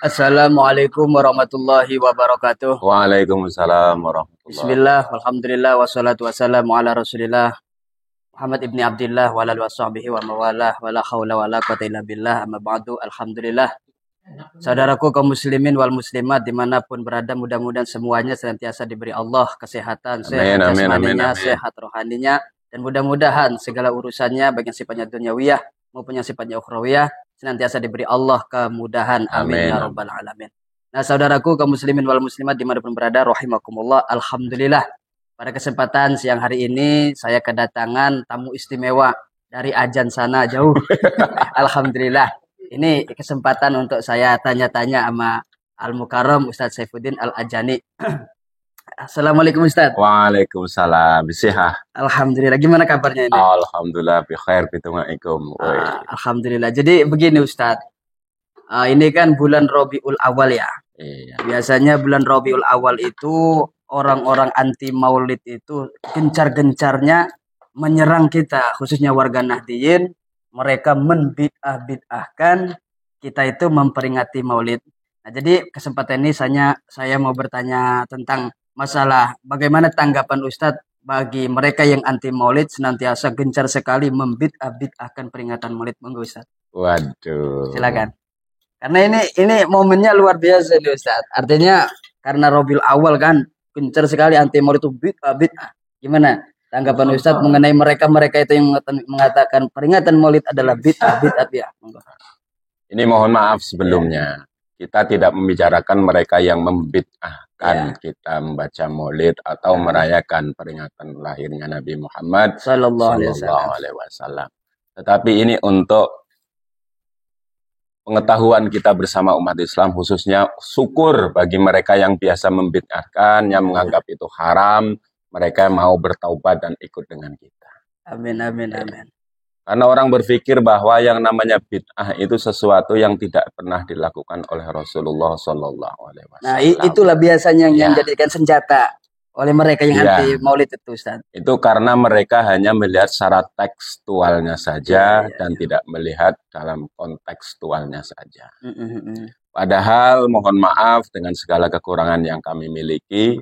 Assalamualaikum warahmatullahi wabarakatuh. Waalaikumsalam warahmatullahi Bismillah, walhamdulillah, wassalatu wassalamu ala rasulillah Muhammad ibni Abdillah wa ala wasahbihi wa mawalah wa la hawla wa la quwata illa billah amma ba'du. Alhamdulillah. Saudaraku kaum muslimin wal muslimat dimanapun berada, mudah-mudahan semuanya senantiasa diberi Allah kesehatan, sehat jasmaninya, sehat rohaninya, dan mudah-mudahan segala urusannya baik yang sifatnya dunyawiyah maupun yang sifatnya ukhrawiyah senantiasa diberi Allah kemudahan. Amin ya rabbal alamin. Nah, saudaraku kaum muslimin wal muslimat dimanapun berada, rahimakumullah. Alhamdulillah, pada kesempatan siang hari ini saya kedatangan tamu istimewa dari Ajan sana jauh. Alhamdulillah. Ini kesempatan untuk saya tanya-tanya sama Al-Mukarram Ustadz Saifuddin Al-Ajani. Assalamualaikum Ustadz. Waalaikumsalam. Bisihah. Alhamdulillah. Gimana kabarnya ini? Alhamdulillah. Bikhair bitumaikum. Alhamdulillah. Jadi begini Ustadz. Ini kan bulan Rabiul Awal ya. Iya. Biasanya bulan Rabiul Awal itu orang-orang anti maulid itu gencar-gencarnya menyerang kita, khususnya warga Nahdliyin. Mereka membid'ah-bid'ahkan kita itu memperingati maulid. Nah, jadi kesempatan ini saya mau bertanya tentang masalah bagaimana tanggapan Ustadz bagi mereka yang anti maulid senantiasa gencar sekali membid'ah-bid'ahkan peringatan maulid. Monggo Ustadz. Waduh. Silakan. Karena ini momennya luar biasa nih Ustadz. Artinya karena Rabiul Awal kan gencar sekali anti maulid itu bid'ah. Gimana tanggapan Ustadz mengenai mereka itu yang mengatakan peringatan maulid adalah bid'ah ya? Ini mohon maaf sebelumnya. Kita tidak membicarakan mereka yang membid'ahkan kita membaca maulid atau merayakan peringatan lahirnya Nabi Muhammad Sallallahu Alaihi Wasallam. Tetapi ini untuk pengetahuan kita bersama umat Islam, khususnya syukur bagi mereka yang biasa membid'ahkan, yang menganggap itu haram. Mereka mau bertaubat dan ikut dengan kita. Amin, amin, amin. Karena orang berpikir bahwa yang namanya bid'ah itu sesuatu yang tidak pernah dilakukan oleh Rasulullah Sallallahu Alaihi Wasallam. Nah, itulah biasanya yang dijadikan senjata oleh mereka yang anti maulid itu, Ustaz. Itu karena mereka hanya melihat syarat tekstualnya saja dan tidak melihat dalam kontekstualnya saja. Padahal mohon maaf dengan segala kekurangan yang kami miliki,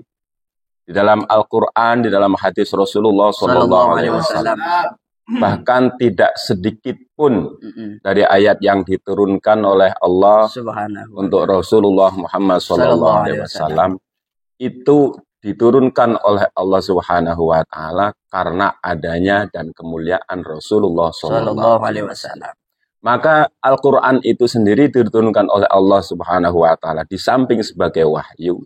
di dalam Al-Quran, di dalam hadis Rasulullah Sallallahu Alaihi Wasallam, bahkan tidak sedikit pun dari ayat yang diturunkan oleh Allah untuk Rasulullah Muhammad Sallallahu Alaihi Wasallam itu diturunkan oleh Allah Subhanahu Wa Taala karena adanya dan kemuliaan Rasulullah Sallallahu Alaihi Wasallam. Maka Al-Quran itu sendiri diturunkan oleh Allah Subhanahu Wa Taala di samping sebagai wahyu.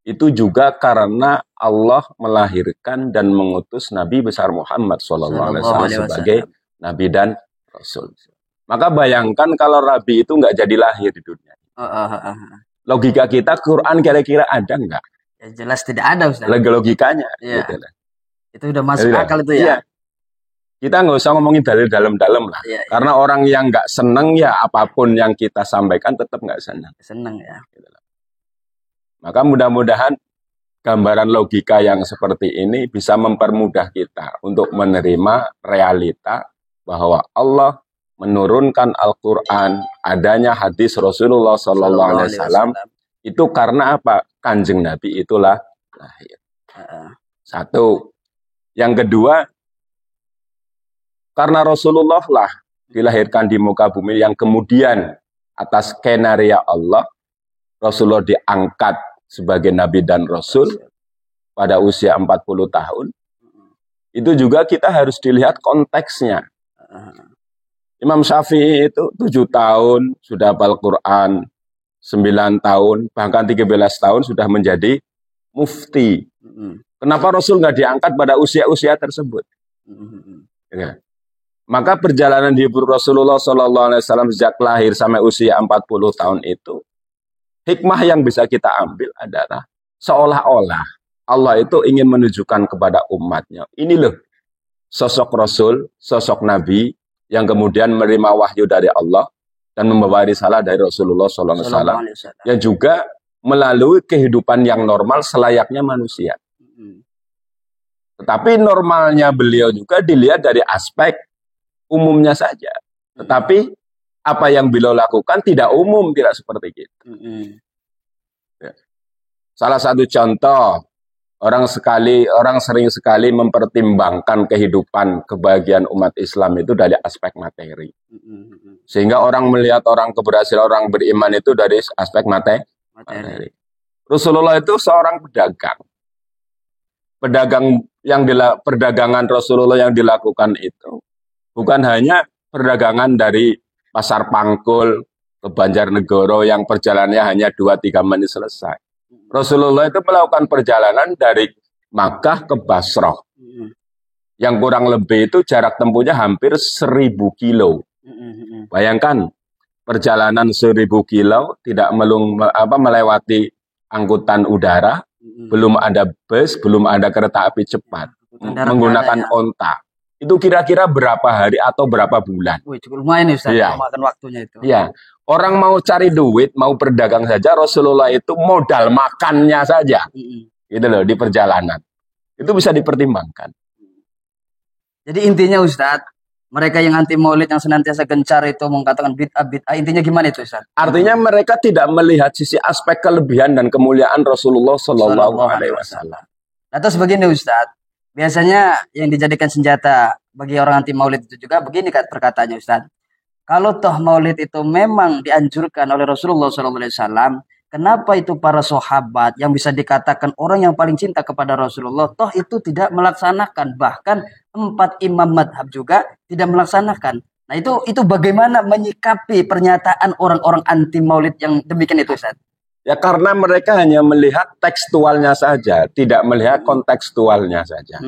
Itu juga karena Allah melahirkan dan mengutus Nabi besar Muhammad SAW sebagai Nabi dan Rasul. Maka bayangkan kalau Nabi itu nggak jadi lahir di dunia. Logika kita, Quran kira-kira ada nggak? Ya, jelas tidak ada, Ustaz. Logikanya. Ya. Gitu. Itu udah masuk akal itu ya. Iya. Kita nggak usah ngomongin dalil dalam-dalam lah. Ya, karena orang yang nggak seneng ya apapun yang kita sampaikan tetap nggak seneng. Seneng ya. Gitu. Maka mudah-mudahan gambaran logika yang seperti ini bisa mempermudah kita untuk menerima realita bahwa Allah menurunkan Al-Quran, adanya hadis Rasulullah Sallallahu Alaihi Wasallam itu karena apa? Kanjeng Nabi itulah lahir. Satu. Yang kedua, karena Rasulullah lah dilahirkan di muka bumi yang kemudian atas skenario Allah, Rasulullah diangkat sebagai Nabi dan Rasul pada usia 40 tahun. Itu juga kita harus dilihat konteksnya. Imam Syafi'i itu 7 tahun sudah hafal Quran, 9 tahun, bahkan 13 tahun sudah menjadi mufti. Kenapa Rasul nggak diangkat pada usia-usia tersebut? Ya. Maka perjalanan hidup Rasulullah SAW sejak lahir sampai usia 40 tahun itu, hikmah yang bisa kita ambil adalah seolah-olah Allah itu ingin menunjukkan kepada umatnya, ini loh sosok Rasul, sosok Nabi yang kemudian menerima wahyu dari Allah dan membawa risalah dari Rasulullah SAW yang juga melalui kehidupan yang normal selayaknya manusia. Tetapi normalnya beliau juga dilihat dari aspek umumnya saja. Tetapi apa yang beliau lakukan tidak umum, tidak seperti itu. Ya. Salah satu contoh, orang sering sekali mempertimbangkan kehidupan kebahagiaan umat Islam itu dari aspek materi. Sehingga orang melihat orang keberhasilan orang beriman itu dari aspek materi. Rasulullah itu seorang pedagang. Perdagangan Rasulullah yang dilakukan itu bukan hanya perdagangan dari Pasar Pangkul ke Banjarnegara yang perjalanannya hanya 2-3 menit selesai. Rasulullah itu melakukan perjalanan dari Makkah ke Basrah. Yang kurang lebih itu jarak tempuhnya hampir 1000 kilo. Bayangkan, perjalanan 1000 kilo tidak melewati angkutan udara, belum ada bus, belum ada kereta api cepat, menggunakan onta. Itu kira-kira berapa hari atau berapa bulan? Cukup lumayan nih Ustaz, makan waktunya itu. Iya. Orang mau cari duit, mau berdagang saja, Rasulullah itu modal makannya saja. Gitu loh, di perjalanan. Itu bisa dipertimbangkan. Jadi intinya Ustaz, mereka yang anti maulid yang senantiasa gencar itu mengatakan bid'ah, intinya gimana itu Ustaz? Artinya mereka tidak melihat sisi aspek kelebihan dan kemuliaan Rasulullah Shallallahu Alaihi Wasallam. Atas begini Ustaz, biasanya yang dijadikan senjata bagi orang anti maulid itu juga begini perkataannya Ustaz. Kalau toh maulid itu memang dianjurkan oleh Rasulullah SAW, kenapa itu para sahabat yang bisa dikatakan orang yang paling cinta kepada Rasulullah, toh itu tidak melaksanakan, bahkan 4 imam madhab juga tidak melaksanakan. Nah itu bagaimana menyikapi pernyataan orang-orang anti maulid yang demikian itu Ustaz? Ya karena mereka hanya melihat tekstualnya saja, tidak melihat kontekstualnya saja.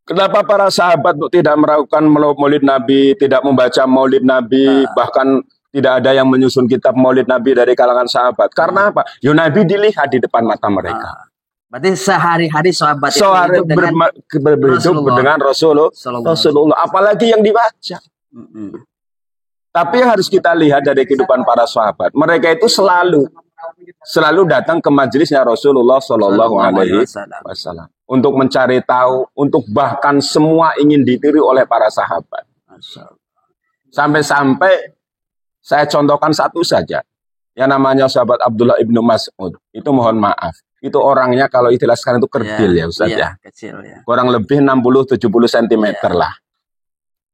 Kenapa para sahabat tidak melakukan maulid Nabi, tidak membaca maulid Nabi, bahkan tidak ada yang menyusun kitab maulid Nabi dari kalangan sahabat? Karena apa? Ya Nabi dilihat di depan mata mereka. Berarti sehari-hari sahabat itu hidup dengan Rasulullah, apalagi yang dibaca. Tapi yang harus kita lihat dari kehidupan para sahabat, mereka itu selalu datang ke majelisnya Rasulullah Shallallahu Alaihi Wasallam untuk mencari tahu, untuk bahkan semua ingin ditiru oleh para sahabat. Sampai-sampai saya contohkan satu saja, yang namanya sahabat Abdullah ibnu Mas'ud. Itu mohon maaf, itu orangnya kalau istilah sekarang itu kerdil ya Ustaz ya. Kecil, ya. Kurang lebih 60-70 cm lah.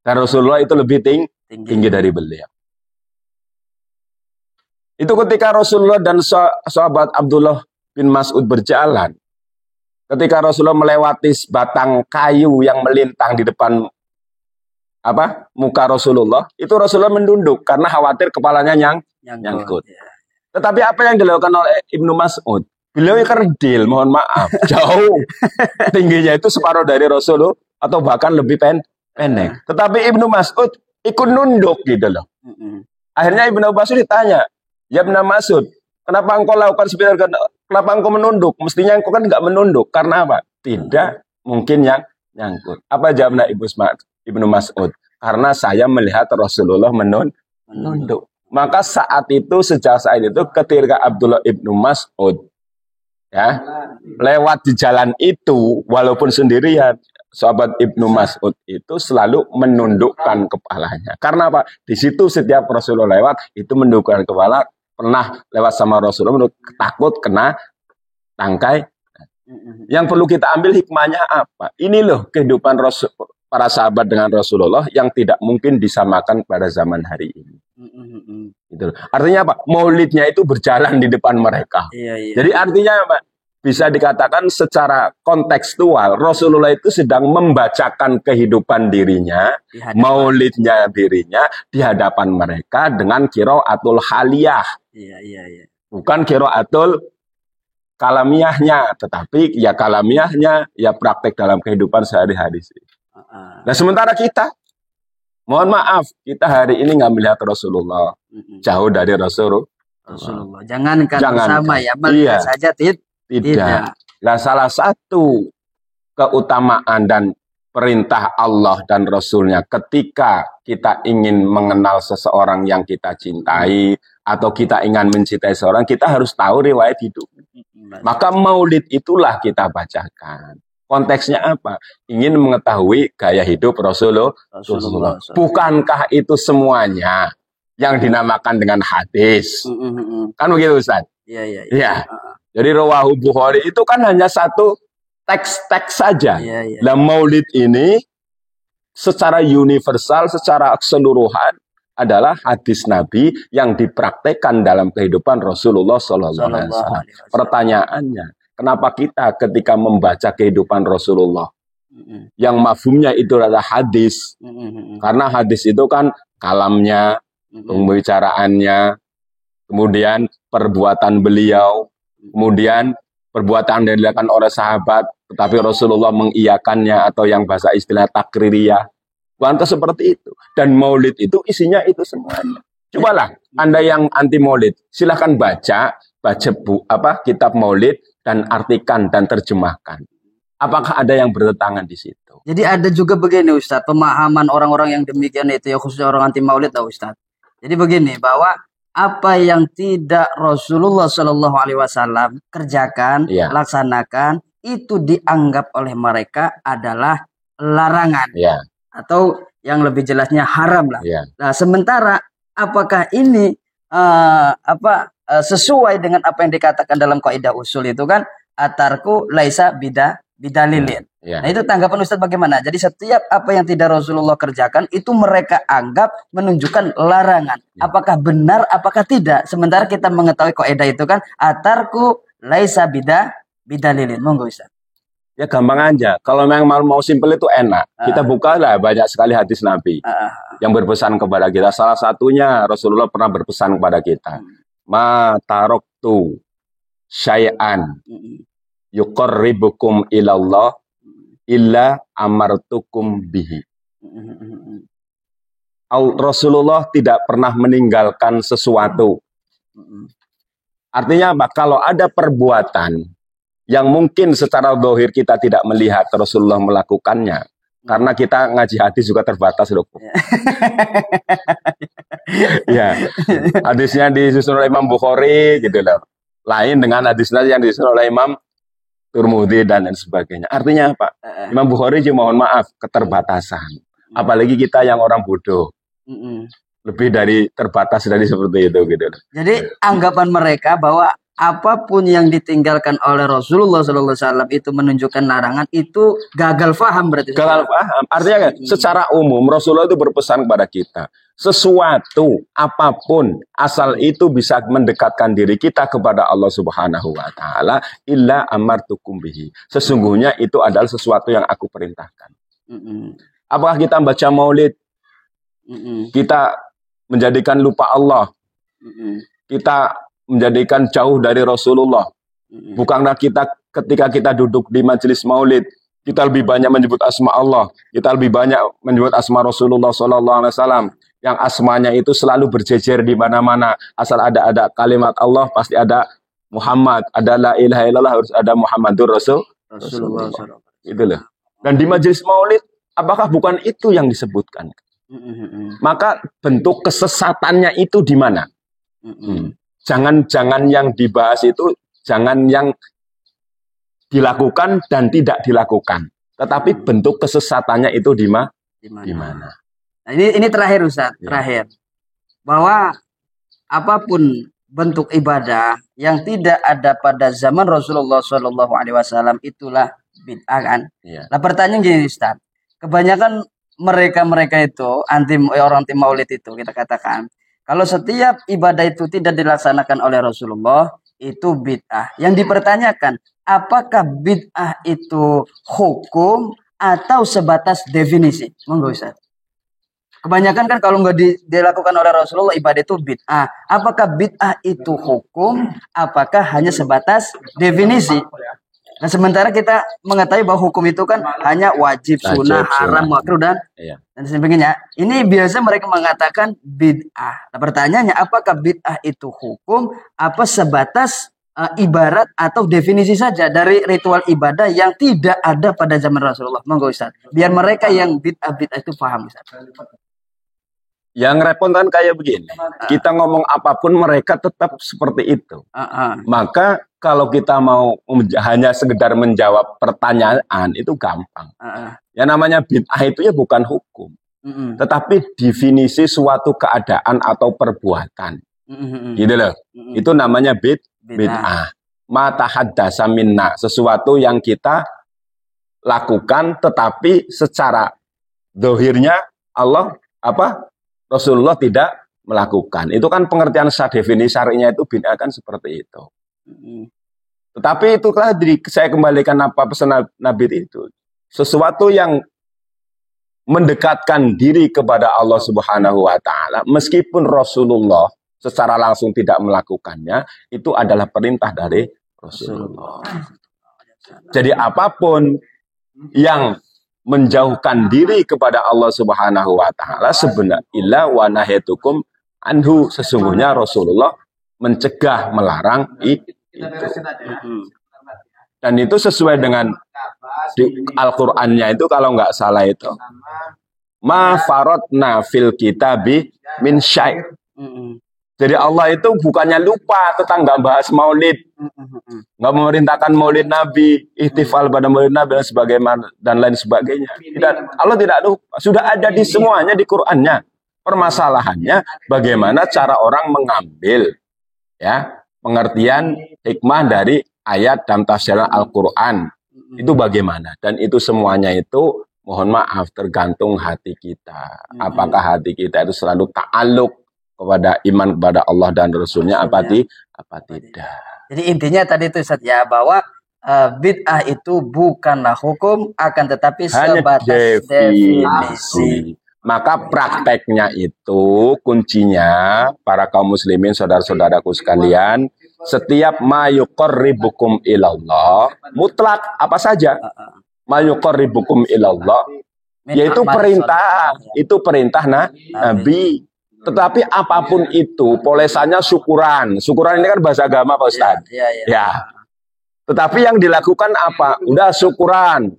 Dan Rasulullah itu lebih tinggi dari beliau. Itu ketika Rasulullah dan sahabat Abdullah bin Mas'ud berjalan. Ketika Rasulullah melewati batang kayu yang melintang di depan muka Rasulullah, itu Rasulullah menunduk karena khawatir kepalanya nyangkut. Ya. Tetapi apa yang dilakukan oleh Ibnu Mas'ud? Beliau kerdil, mohon maaf, jauh. Tingginya itu separuh dari Rasulullah atau bahkan lebih pendek. Tetapi Ibnu Mas'ud ikut nunduk gitu loh. Akhirnya Ibnu Mas'ud ditanya, "Ya Ibnu Mas'ud, kenapa engkau lakukan seperti itu? Kenapa engkau menunduk? Mestinya engkau kan nggak menunduk. Karena apa? Tidak mungkin yang nyangkut." Apa jawabnya Ibnu Mas'ud? Karena saya melihat Rasulullah menunduk. Maka sejak saat itu ketika Abdullah ibnu Mas'ud lewat di jalan itu, walaupun sendirian, sahabat Ibnu Mas'ud itu selalu menundukkan kepalanya. Karena apa? Di situ setiap Rasulullah lewat, itu menundukkan kepala. Pernah lewat sama Rasulullah, takut kena tangkai. Yang perlu kita ambil hikmahnya apa? Ini loh kehidupan para sahabat dengan Rasulullah yang tidak mungkin disamakan pada zaman hari ini. Gitu. Artinya apa? Maulidnya itu berjalan di depan mereka. Iya. Jadi artinya apa? Bisa dikatakan secara kontekstual Rasulullah itu sedang membacakan kehidupan dirinya, maulidnya dirinya di hadapan mereka dengan qiraatul haliyah. Iya. Bukan qiraatul kalamiahnya, tetapi ya kalamiahnya ya praktek dalam kehidupan sehari-hari. Nah sementara kita, mohon maaf, kita hari ini nggak melihat Rasulullah, jauh dari Rasulullah. Jangankan sama ya, melihat saja tidak. Nah, salah satu keutamaan dan perintah Allah dan Rasulnya ketika kita ingin mengenal seseorang yang kita cintai atau kita ingin mencintai seseorang, kita harus tahu riwayat hidup. Maka maulid itulah kita bacakan. Konteksnya apa? Ingin mengetahui gaya hidup Rasulullah. Bukankah itu semuanya yang dinamakan dengan hadis. Kan begitu Ustaz? Iya. Iya. Jadi Rawahu Bukhari itu kan hanya satu teks-teks saja. Nah, maulid ini secara universal, secara keseluruhan adalah hadis Nabi yang dipraktekkan dalam kehidupan Rasulullah SAW. Pertanyaannya, kenapa kita ketika membaca kehidupan Rasulullah yang mafhumnya itu adalah hadis? Karena hadis itu kan kalamnya, pembicaraannya, kemudian perbuatan beliau, kemudian perbuatan yang dilakukan oleh sahabat, tetapi Rasulullah mengiyakannya, atau yang bahasa istilah takririyah. Lantas seperti itu. Dan maulid itu isinya itu semuanya. Cobalah Anda yang anti maulid, silahkan baca kitab maulid dan artikan dan terjemahkan. Apakah ada yang bertentangan di situ? Jadi ada juga begini Ustadz, pemahaman orang-orang yang demikian itu ya, khususnya orang anti maulid lah Ustadz. Jadi begini, bahwa apa yang tidak Rasulullah Shallallahu Alaihi Wasallam kerjakan, laksanakan, itu dianggap oleh mereka adalah larangan, atau yang lebih jelasnya haram lah. Nah, sementara apakah ini sesuai dengan apa yang dikatakan dalam kaidah usul itu kan, atarku laisa bidalilin. Nah, itu tanggapan Ustadz bagaimana? Jadi setiap apa yang tidak Rasulullah kerjakan itu mereka anggap menunjukkan larangan. Apakah benar, apakah tidak? Sementara kita mengetahui kaidah itu kan, atarku laisa bidalilin. Monggo Ustadz. Ya gampang aja. Kalau memang mau simpel itu enak. Kita bukalah banyak sekali hadis Nabi yang berpesan kepada kita. Salah satunya Rasulullah pernah berpesan kepada kita. Ma taroktu syai'an yuqarribukum ilallah illa amartukum bihi. Rasulullah tidak pernah meninggalkan sesuatu. Artinya apa? Kalau ada perbuatan yang mungkin secara zahir kita tidak melihat Rasulullah melakukannya, karena kita ngaji hadis juga terbatas loh. Ya, hadisnya disusun oleh Imam Bukhari gitu loh. Lain dengan hadisnya yang disusun oleh Imam Tirmidzi dan lain sebagainya. Artinya apa? Imam Bukhari juga mohon maaf keterbatasan. Apalagi kita yang orang bodoh. Lebih dari terbatas dari seperti itu gitu. Jadi anggapan mereka bahwa apapun yang ditinggalkan oleh Rasulullah SAW itu menunjukkan larangan, itu gagal faham berarti. Gagal faham. Artinya kan, secara umum Rasulullah itu berpesan kepada kita, sesuatu apapun asal itu bisa mendekatkan diri kita kepada Allah Subhanahu wa taala, illa amartukum bihi. Sesungguhnya itu adalah sesuatu yang aku perintahkan. Apakah kita baca maulid? Kita menjadikan lupa Allah. Kita menjadikan jauh dari Rasulullah. Bukankah kita ketika kita duduk di majelis maulid, kita lebih banyak menyebut asma Allah, kita lebih banyak menyebut asma Rasulullah SAW, yang asmanya itu selalu berjejer di mana-mana. Asal ada kalimat Allah, pasti ada Muhammad, ada la ilaha illallah, harus ada Muhammadur Rasulullah. Itu loh. Dan di majelis maulid, apakah bukan itu yang disebutkan? Maka bentuk kesesatannya itu di mana? Jangan yang dibahas itu, jangan yang dilakukan dan tidak dilakukan, tetapi bentuk kesesatannya itu di mana? Nah, ini terakhir Ustaz, terakhir, bahwa apapun bentuk ibadah yang tidak ada pada zaman Rasulullah SAW itulah bid'ah kan? Nah, pertanyaan gini Ustaz, kebanyakan mereka itu orang anti maulid itu, kita katakan kalau setiap ibadah itu tidak dilaksanakan oleh Rasulullah, itu bid'ah. Yang dipertanyakan, apakah bid'ah itu hukum atau sebatas definisi? Monggo Ustaz. Kebanyakan kan kalau nggak dilakukan oleh Rasulullah, ibadah itu bid'ah. Apakah bid'ah itu hukum? Apakah hanya sebatas definisi? Nah, sementara kita mengetahui bahwa hukum itu kan hanya wajib, sunnah, haram, makruh dan sebagainya. Ini biasa mereka mengatakan bid'ah. Nah, pertanyaannya, apakah bid'ah itu hukum? Apa sebatas ibarat atau definisi saja dari ritual ibadah yang tidak ada pada zaman Rasulullah? Monggo Ustaz. Biar mereka yang bid'ah itu paham Ustaz. Yang repot kan kayak begini. Kita ngomong apapun mereka tetap seperti itu. Maka kalau kita mau hanya sekedar menjawab pertanyaan itu gampang. Yang namanya bid'ah itu ya bukan hukum. tetapi definisi suatu keadaan atau perbuatan. Gitu loh. Itu namanya bid'ah. Ma tahaddasa minna, sesuatu yang kita lakukan tetapi secara dohirnya Allah Rasulullah tidak melakukan. Itu kan pengertian definisi syar'inya itu bid'ah kan seperti itu. Tetapi itulah saya kembalikan apa pesan Nabi itu. Sesuatu yang mendekatkan diri kepada Allah Subhanahu wa taala meskipun Rasulullah secara langsung tidak melakukannya, itu adalah perintah dari Rasulullah. Jadi apapun yang menjauhkan diri kepada Allah Subhanahu wa taala sebenarnya wa nahyatukum anhu, sesungguhnya Rasulullah mencegah, melarang itu. Dan itu sesuai dengan Al-Qur'annya itu kalau nggak salah itu ma faradna fil kitabi min syai'. Jadi Allah itu bukannya lupa tentang nggak bahas maulid, nggak memerintahkan maulid Nabi, ihtifal pada maulid Nabi dan lain sebagainya. Allah tidak lupa, sudah ada di semuanya di Qur'annya. Permasalahannya bagaimana cara orang mengambil ya pengertian hikmah dari ayat dan tafsiran Al-Qur'an itu bagaimana, dan itu semuanya itu mohon maaf tergantung hati kita. Apakah hati kita itu selalu ta'aluk kepada iman kepada Allah dan Rasulnya apa tidak. Jadi intinya tadi itu Ustaz ya, bahwa bid'ah itu bukanlah hukum, akan tetapi sebatas definisi. Maka prakteknya itu kuncinya para kaum muslimin saudara-saudaraku sekalian, setiap ma yuqarribukum ilallah, mutlak apa saja ma yuqarribukum ilallah, yaitu perintah, itu perintah Nabi. Tetapi apapun itu, polesannya syukuran. Syukuran ini kan bahasa agama Pak Ustaz. Ya. Tetapi yang dilakukan apa? Udah syukuran.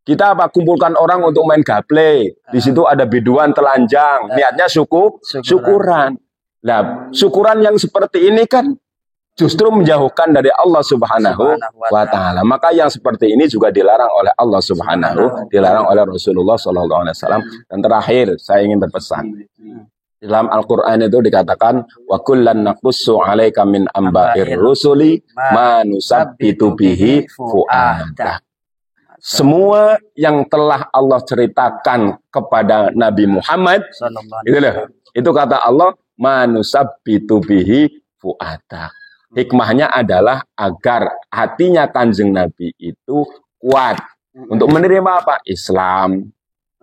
Kita kumpulkan orang untuk main gaple. Di situ ada biduan telanjang. Niatnya syukuran. Nah, syukuran yang seperti ini kan justru menjauhkan dari Allah Subhanahu wa taala. Maka yang seperti ini juga dilarang oleh Allah dilarang oleh Rasulullah sallallahu alaihi wasallam. Dan terakhir saya ingin berpesan. Dalam Al-Qur'an itu dikatakan wa kullan naqussu 'alaika min amba'ir rusuli ma nusabbitu bihi fu'adak. Semua yang telah Allah ceritakan kepada Nabi Muhammad itu kata Allah ma nusabbitu bihi fu'adak. Hikmahnya adalah agar hatinya Kanjeng Nabi itu kuat untuk menerima apa? Islam,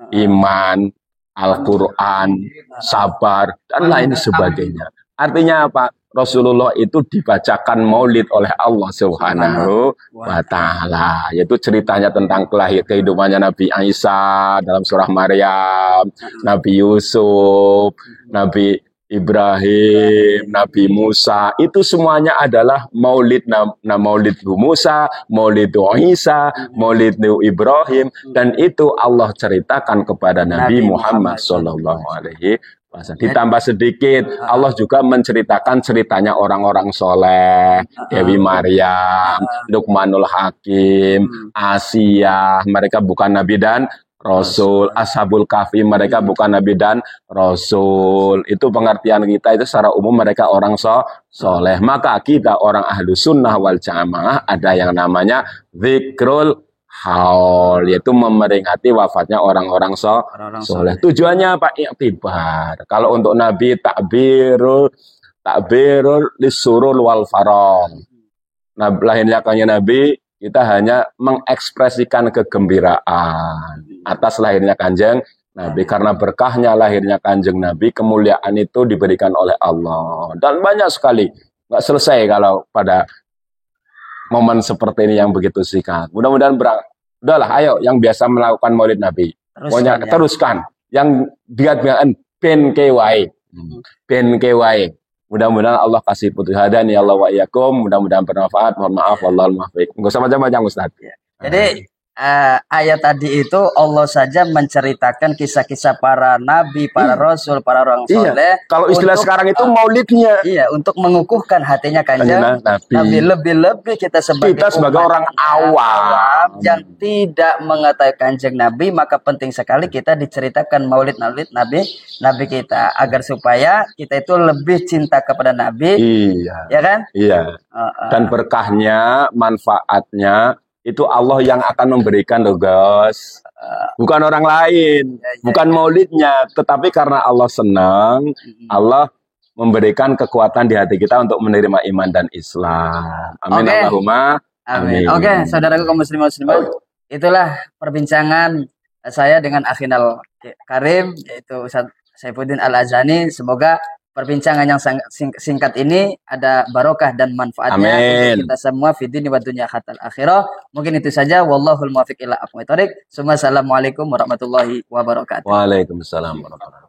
iman, Al-Qur'an, sabar, dan lain sebagainya. Artinya apa? Rasulullah itu dibacakan maulid oleh Allah Subhanahu wa taala, yaitu ceritanya tentang kehidupannya Nabi Isa dalam surah Maryam, Nabi Yusuf, Nabi Ibrahim, Nabi Musa, itu semuanya adalah maulid maulid Musa, maulid Isa, maulid Ibrahim, dan itu Allah ceritakan kepada Nabi Muhammad sallallahu alaihi wasallam. Ditambah sedikit, Allah juga menceritakan ceritanya orang-orang soleh, Dewi Maryam, Luqmanul Hakim, Asia, mereka bukan Nabi dan Rasul, Ashabul Kahfi, mereka bukan Nabi dan Rasul. Itu pengertian kita itu secara umum mereka orang soleh. Maka kita orang ahlu sunnah wal jamaah ada yang namanya zikrul haul, yaitu memeringati wafatnya orang-orang soleh. Tujuannya apa? Iktibar. Kalau untuk Nabi takbirul lisurul wal farong. Nah, lahirnya Nabi kita hanya mengekspresikan kegembiraan atas lahirnya Kanjeng Nabi. Karena berkahnya lahirnya Kanjeng Nabi, kemuliaan itu diberikan oleh Allah. Dan banyak sekali. Nggak selesai kalau pada momen seperti ini yang begitu singkat. Mudah-mudahan udahlah, ayo yang biasa melakukan maulid Nabi. Pokoknya teruskan. Yang biat-biatan ben kewai. Mudah-mudahan Allah kasih putus hadan ya Allah wa iyyakum. Mudah-mudahan bermanfaat. Mohon maaf, wallahul muwaffiq. Enggak usah macam-macam Ustaz. Jadi ayat tadi itu Allah saja menceritakan kisah-kisah para nabi, para rasul, para orang soleh. Kalau istilah sekarang itu maulidnya. Iya, untuk mengukuhkan hatinya kanjeng Nabi. Lebih-lebih kita sebagai orang awam yang tidak mengetahui kanjeng Nabi, maka penting sekali kita diceritakan maulid Nabi kita agar supaya kita itu lebih cinta kepada Nabi. Iya. Ya kan? Iya. Dan berkahnya, manfaatnya itu Allah yang akan memberikan loh guys, bukan orang lain, bukan maulidnya, tetapi karena Allah senang, Allah memberikan kekuatan di hati kita untuk menerima iman dan Islam. Amin. Allahumma amin. Oke, saudaraku kaum muslimin muslimat, itulah perbincangan saya dengan Akhinal Karim, yaitu Ustaz Saifuddin Al-Azani. Semoga perbincangan yang singkat ini ada barokah dan manfaatnya untuk kita semua fi dini wa dunya hatta akhirah. Mungkin itu saja, wallahul muwaffiq ila aqwamit thoriq. Assalamualaikum warahmatullahi wabarakatuh. Waalaikumsalam warahmatullahi wabarakatuh.